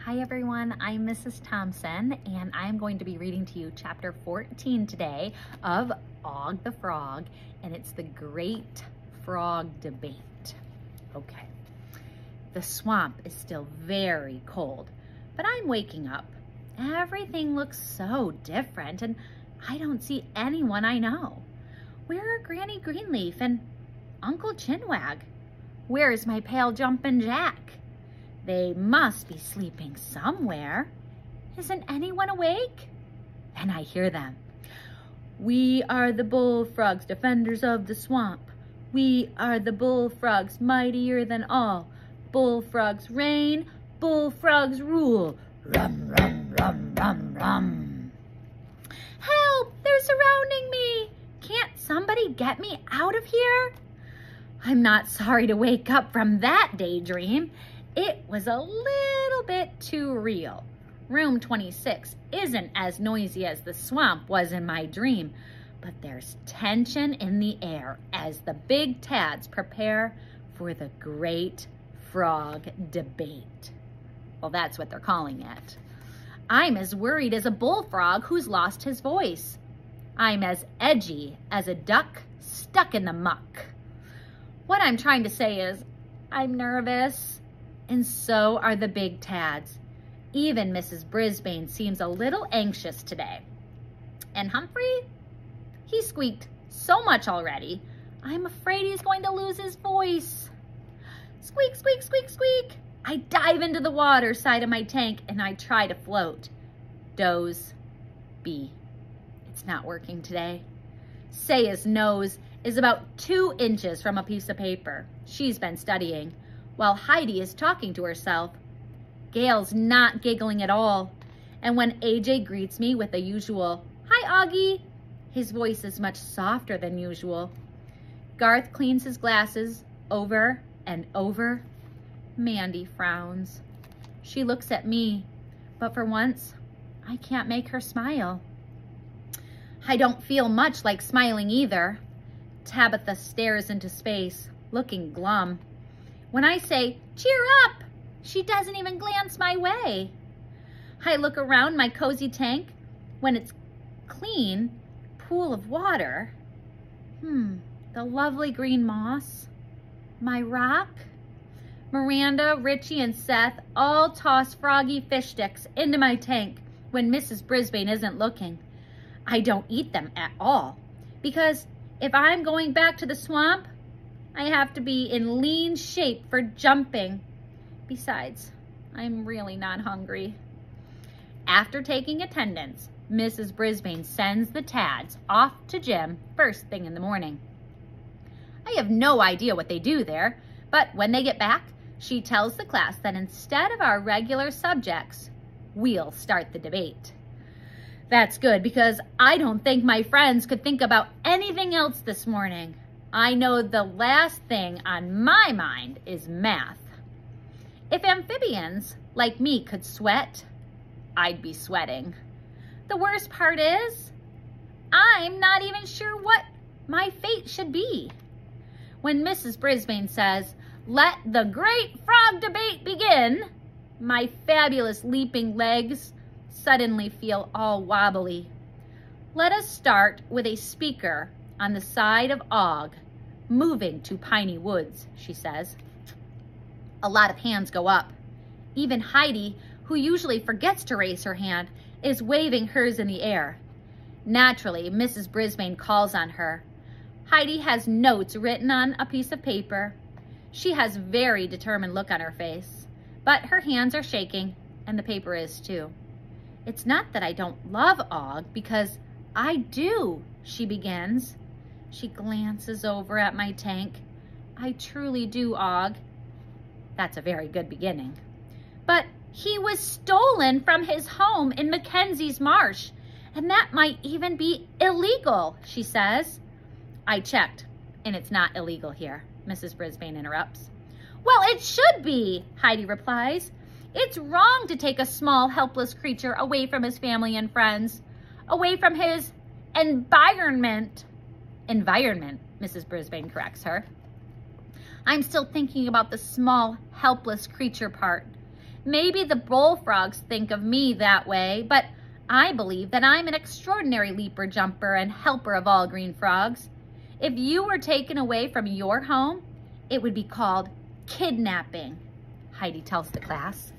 Hi everyone, I'm Mrs. Thompson and I'm going to be reading to you chapter 14 today of Og the Frog, and it's the Great Frog Debate. Okay, the swamp is still very cold, but I'm waking up. Everything looks so different and I don't see anyone I know. Where are Granny Greenleaf and Uncle Chinwag? Where is my pale Jumpin' Jack? They must be sleeping somewhere. Isn't anyone awake? And I hear them. We are the bullfrogs, defenders of the swamp. We are the bullfrogs, mightier than all. Bullfrogs reign, bullfrogs rule. Rum, rum, rum, rum, rum. Help! They're surrounding me! Can't somebody get me out of here? I'm not sorry to wake up from that daydream. It was a little bit too real. Room 26 isn't as noisy as the swamp was in my dream, but there's tension in the air as the big Tads prepare for the Great Frog Debate. Well, that's what they're calling it. I'm as worried as a bullfrog who's lost his voice. I'm as edgy as a duck stuck in the muck. What I'm trying to say is, I'm nervous. And so are the big Tads. Even Mrs. Brisbane seems a little anxious today. And Humphrey? He squeaked so much already, I'm afraid he's going to lose his voice. Squeak, squeak, squeak, squeak. I dive into the water side of my tank and I try to float. Doze. B. It's not working today. Saya's nose is about 2 inches from a piece of paper. She's been studying, while Heidi is talking to herself. Gail's not giggling at all. And when AJ greets me with the usual, "Hi, Augie," his voice is much softer than usual. Garth cleans his glasses over and over. Mandy frowns. She looks at me, but for once, I can't make her smile. I don't feel much like smiling either. Tabitha stares into space, looking glum. When I say, "Cheer up," she doesn't even glance my way. I look around my cozy tank when it's clean pool of water. The lovely green moss, my rock. Miranda, Richie, and Seth all toss froggy fish sticks into my tank when Mrs. Brisbane isn't looking. I don't eat them at all because if I'm going back to the swamp, I have to be in lean shape for jumping. Besides, I'm really not hungry. After taking attendance, Mrs. Brisbane sends the Tads off to gym first thing in the morning. I have no idea what they do there, but when they get back, she tells the class that instead of our regular subjects, we'll start the debate. That's good because I don't think my friends could think about anything else this morning. I know the last thing on my mind is math. If amphibians like me could sweat, I'd be sweating. The worst part is, I'm not even sure what my fate should be. When Mrs. Brisbane says, "Let the Great Frog Debate begin," my fabulous leaping legs suddenly feel all wobbly. Let us start with a speaker on the side of Og, moving to Piney Woods, she says. A lot of hands go up. Even Heidi, who usually forgets to raise her hand, is waving hers in the air. Naturally, Mrs. Brisbane calls on her. Heidi has notes written on a piece of paper. She has a very determined look on her face, but her hands are shaking, and the paper is too. It's not that I don't love Og, because I do, she begins. She glances over at my tank. I truly do, Og. That's a very good beginning. But he was stolen from his home in Mackenzie's Marsh, and that might even be illegal, she says. I checked, and it's not illegal here, Mrs. Brisbane interrupts. Well, it should be, Heidi replies. It's wrong to take a small, helpless creature away from his family and friends, away from his environment. Environment, Mrs. Brisbane corrects her. I'm still thinking about the small, helpless creature part. Maybe the bullfrogs think of me that way, but I believe that I'm an extraordinary leaper, jumper, and helper of all green frogs. If you were taken away from your home, it would be called kidnapping, Heidi tells the class.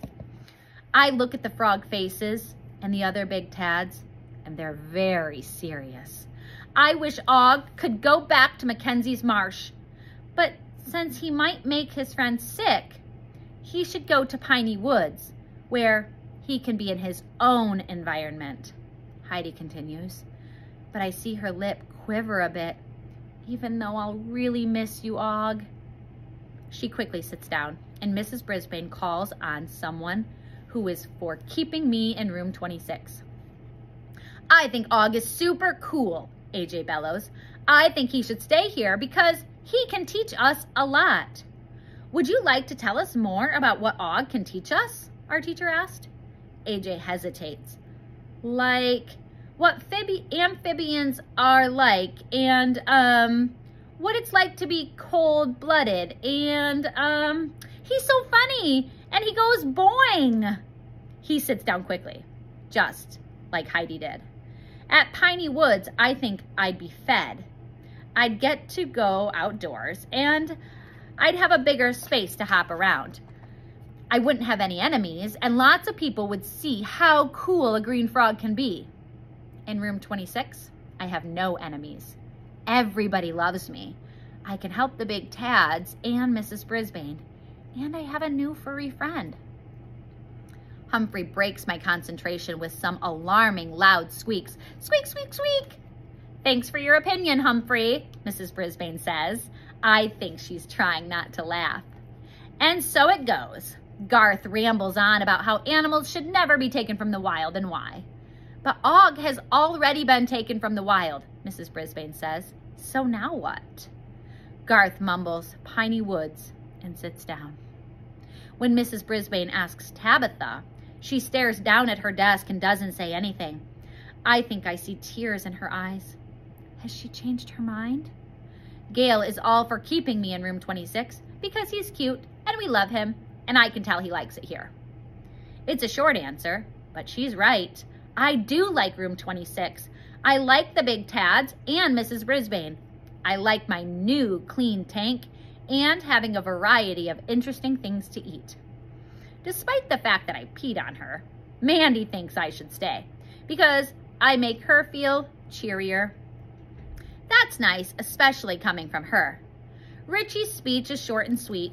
I look at the frog faces and the other big tads, and they're very serious. I wish Og could go back to Mackenzie's Marsh, but since he might make his friends sick, he should go to Piney Woods, where he can be in his own environment, Heidi continues. But I see her lip quiver a bit, even though I'll really miss you, Og. She quickly sits down, and Mrs. Brisbane calls on someone who is for keeping me in room 26. I think Og is super cool, AJ bellows. I think he should stay here because he can teach us a lot. Would you like to tell us more about what Og can teach us? Our teacher asked. AJ hesitates. Like what amphibians are like, and what it's like to be cold-blooded, and he's so funny, and he goes boing. He sits down quickly, just like Heidi did. At Piney Woods, I think I'd be fed. I'd get to go outdoors, and I'd have a bigger space to hop around. I wouldn't have any enemies, and lots of people would see how cool a green frog can be. In room 26, I have no enemies. Everybody loves me. I can help the big tads and Mrs. Brisbane, and I have a new furry friend. Humphrey breaks my concentration with some alarming loud squeaks. Squeak, squeak, squeak! Thanks for your opinion, Humphrey, Mrs. Brisbane says. I think she's trying not to laugh. And so it goes. Garth rambles on about how animals should never be taken from the wild and why. But Og has already been taken from the wild, Mrs. Brisbane says. So now what? Garth mumbles Piney Woods and sits down. When Mrs. Brisbane asks Tabitha, she stares down at her desk and doesn't say anything. I think I see tears in her eyes. Has she changed her mind? Gale is all for keeping me in room 26 because he's cute and we love him, and I can tell he likes it here. It's a short answer, but she's right. I do like room 26. I like the big tads and Mrs. Brisbane. I like my new clean tank and having a variety of interesting things to eat. Despite the fact that I peed on her, Mandy thinks I should stay because I make her feel cheerier. That's nice, especially coming from her. Richie's speech is short and sweet.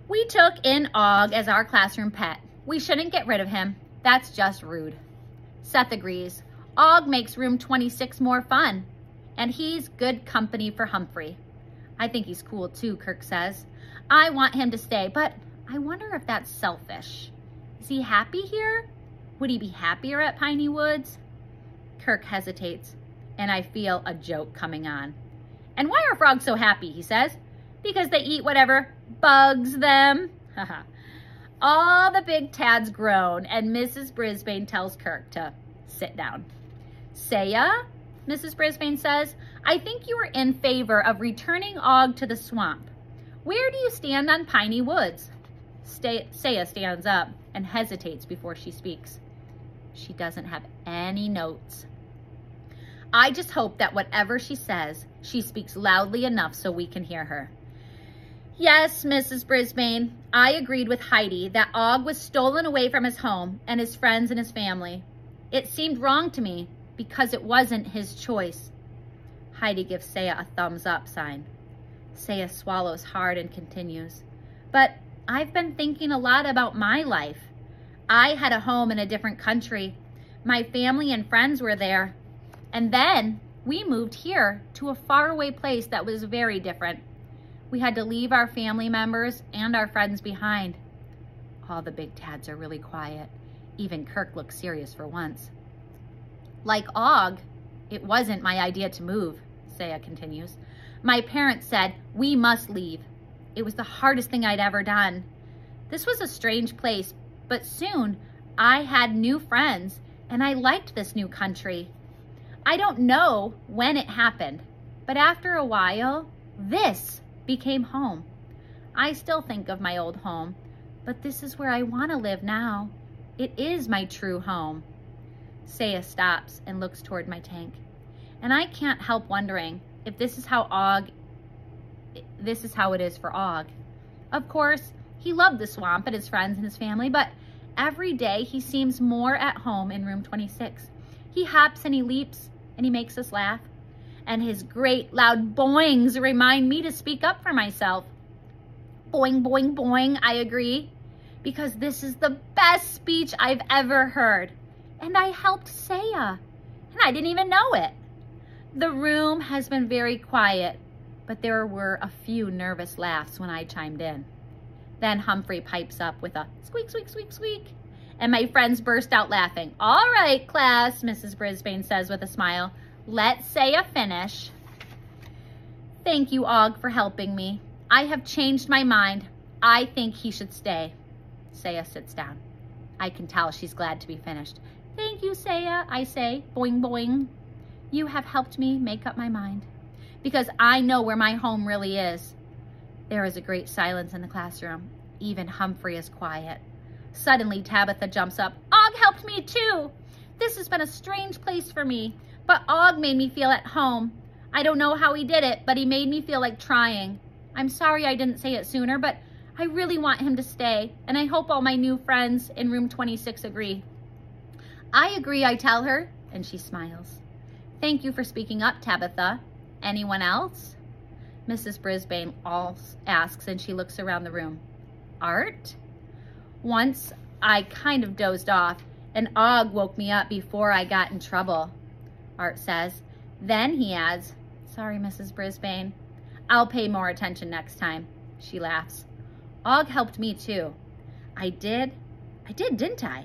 We took in Og as our classroom pet. We shouldn't get rid of him. That's just rude. Seth agrees. Og makes room 26 more fun, and he's good company for Humphrey. I think he's cool too, Kirk says. I want him to stay, but I wonder if that's selfish. Is he happy here? Would he be happier at Piney Woods? Kirk hesitates, and I feel a joke coming on. And why are frogs so happy, he says. Because they eat whatever bugs them. All the big tads groan, and Mrs. Brisbane tells Kirk to sit down. Saya, Mrs. Brisbane says, I think you are in favor of returning Og to the swamp. Where do you stand on Piney Woods? Saya stands up and hesitates before she speaks. She doesn't have any notes. I just hope that whatever she says, she speaks loudly enough so we can hear her. Yes, Mrs. Brisbane, I agreed with Heidi that Og was stolen away from his home and his friends and his family. It seemed wrong to me because it wasn't his choice. Heidi gives Saya a thumbs up sign. Saya swallows hard and continues. But I've been thinking a lot about my life. I had a home in a different country. My family and friends were there. And then we moved here to a faraway place that was very different. We had to leave our family members and our friends behind. All the big tads are really quiet. Even Kirk looks serious for once. Like Og, it wasn't my idea to move, Saya continues. My parents said, we must leave. It was the hardest thing I'd ever done. This was a strange place, but soon I had new friends and I liked this new country. I don't know when it happened, but after a while, this became home. I still think of my old home, But this is where I want to live now. It is my true home. Saya stops and looks toward my tank. And I can't help wondering if this is how it is for Og. Of course, he loved the swamp and his friends and his family, but every day he seems more at home in room 26. He hops and he leaps and he makes us laugh. And his great loud boings remind me to speak up for myself. Boing, boing, boing, I agree. Because this is the best speech I've ever heard. And I helped Saya. And I didn't even know it. The room has been very quiet, but there were a few nervous laughs when I chimed in. Then Humphrey pipes up with a squeak, squeak, squeak, squeak. And my friends burst out laughing. All right, class, Mrs. Brisbane says with a smile. Let Saya finish. Thank you, Og, for helping me. I have changed my mind. I think he should stay. Saya sits down. I can tell she's glad to be finished. Thank you, Saya, I say, boing, boing. You have helped me make up my mind because I know where my home really is. There is a great silence in the classroom. Even Humphrey is quiet. Suddenly, Tabitha jumps up. Og helped me too. This has been a strange place for me, but Og made me feel at home. I don't know how he did it, but he made me feel like trying. I'm sorry I didn't say it sooner, but I really want him to stay, and I hope all my new friends in room 26 agree. I agree, I tell her, and she smiles. Thank you for speaking up, Tabitha. Anyone else? Mrs. Brisbane asks, and she looks around the room. Art? Once I kind of dozed off, and Og woke me up before I got in trouble, Art says. Then he adds, sorry, Mrs. Brisbane. I'll pay more attention next time. She laughs. Og helped me too. I did, didn't I?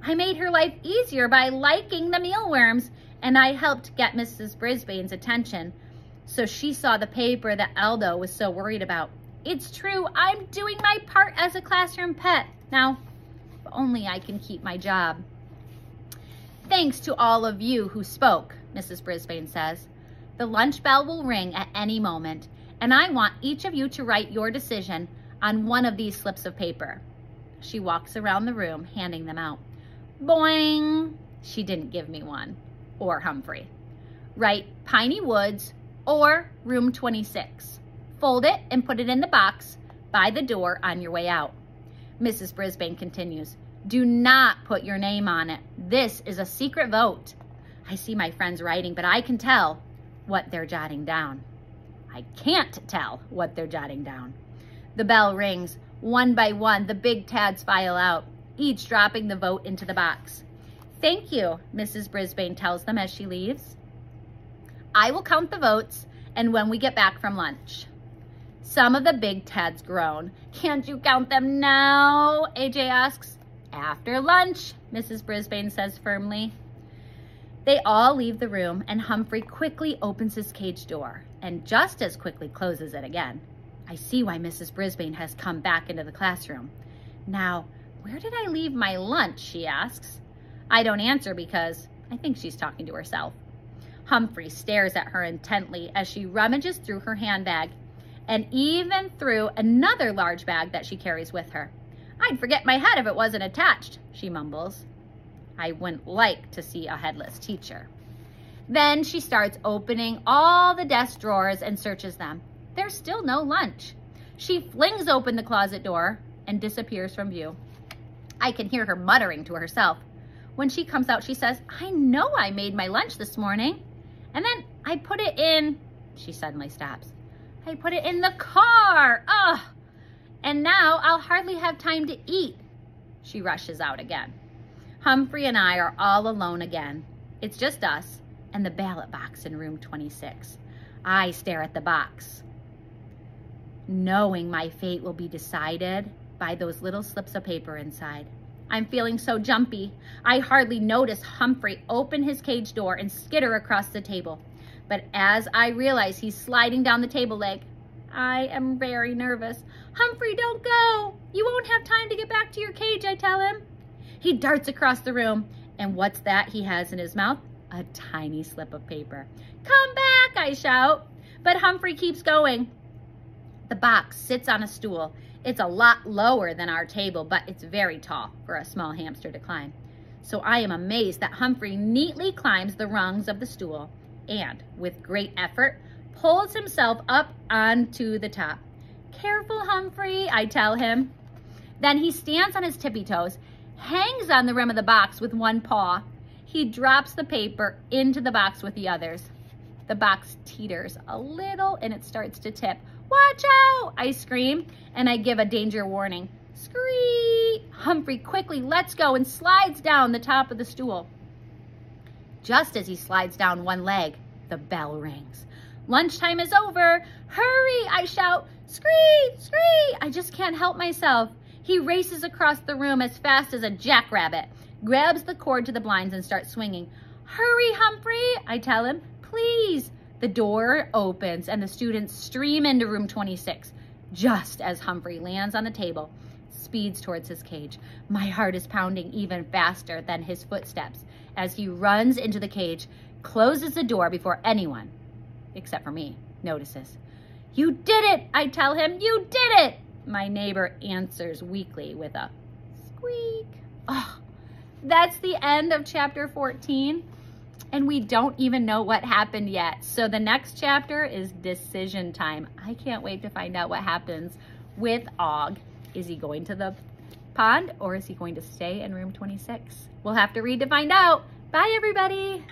I made her life easier by liking the mealworms, and I helped get Mrs. Brisbane's attention, so she saw the paper that Aldo was so worried about. It's true, I'm doing my part as a classroom pet. Now, if only I can keep my job. Thanks to all of you who spoke, Mrs. Brisbane says. The lunch bell will ring at any moment, and I want each of you to write your decision on one of these slips of paper. She walks around the room, handing them out. Boing! She didn't give me one. Or Humphrey. Write Piney Woods or room 26. Fold it and put it in the box by the door on your way out. Mrs. Brisbane continues, do not put your name on it. This is a secret vote. I see my friends writing, but I can tell what they're jotting down. I can't tell what they're jotting down. The bell rings. One by one, the big Tads file out, each dropping the vote into the box. Thank you, Mrs. Brisbane tells them as she leaves. I will count the votes, and when we get back from lunch. Some of the big Tads groan. Can't you count them now? AJ asks. After lunch, Mrs. Brisbane says firmly. They all leave the room, and Humphrey quickly opens his cage door, and just as quickly closes it again. I see why Mrs. Brisbane has come back into the classroom. Now, where did I leave my lunch, she asks. I don't answer because I think she's talking to herself. Humphrey stares at her intently as she rummages through her handbag and even through another large bag that she carries with her. I'd forget my head if it wasn't attached, she mumbles. I wouldn't like to see a headless teacher. Then she starts opening all the desk drawers and searches them. There's still no lunch. She flings open the closet door and disappears from view. I can hear her muttering to herself. When she comes out, she says, I know I made my lunch this morning. And then I put it in, she suddenly stops. I put it in the car. Ugh. And now I'll hardly have time to eat. She rushes out again. Humphrey and I are all alone again. It's just us and the ballot box in room 26. I stare at the box, knowing my fate will be decided by those little slips of paper inside. I'm feeling so jumpy. I hardly notice Humphrey open his cage door and skitter across the table. But as I realize he's sliding down the table leg, I am very nervous. Humphrey, don't go. You won't have time to get back to your cage, I tell him. He darts across the room, and what's that he has in his mouth? A tiny slip of paper. Come back, I shout. But Humphrey keeps going. The box sits on a stool, It's a lot lower than our table, but it's very tall for a small hamster to climb. So I am amazed that Humphrey neatly climbs the rungs of the stool and, with great effort, pulls himself up onto the top. Careful, Humphrey, I tell him. Then he stands on his tippy toes, hangs on the rim of the box with one paw. He drops the paper into the box with the others. The box teeters a little and it starts to tip. Watch out, I scream, and I give a danger warning. Screech! Humphrey quickly lets go and slides down the top of the stool. Just as he slides down one leg, the bell rings. Lunchtime is over. Hurry, I shout. Screech, screech! I just can't help myself. He races across the room as fast as a jackrabbit, grabs the cord to the blinds and starts swinging. Hurry, Humphrey, I tell him. Please. The door opens and the students stream into room 26, just as Humphrey lands on the table, speeds towards his cage. My heart is pounding even faster than his footsteps as he runs into the cage, closes the door before anyone, except for me, notices. You did it, I tell him. You did it. My neighbor answers weakly with a squeak. Oh, that's the end of chapter 14. And we don't even know what happened yet. So the next chapter is decision time. I can't wait to find out what happens with Og. Is he going to the pond or is he going to stay in room 26? We'll have to read to find out. Bye, everybody.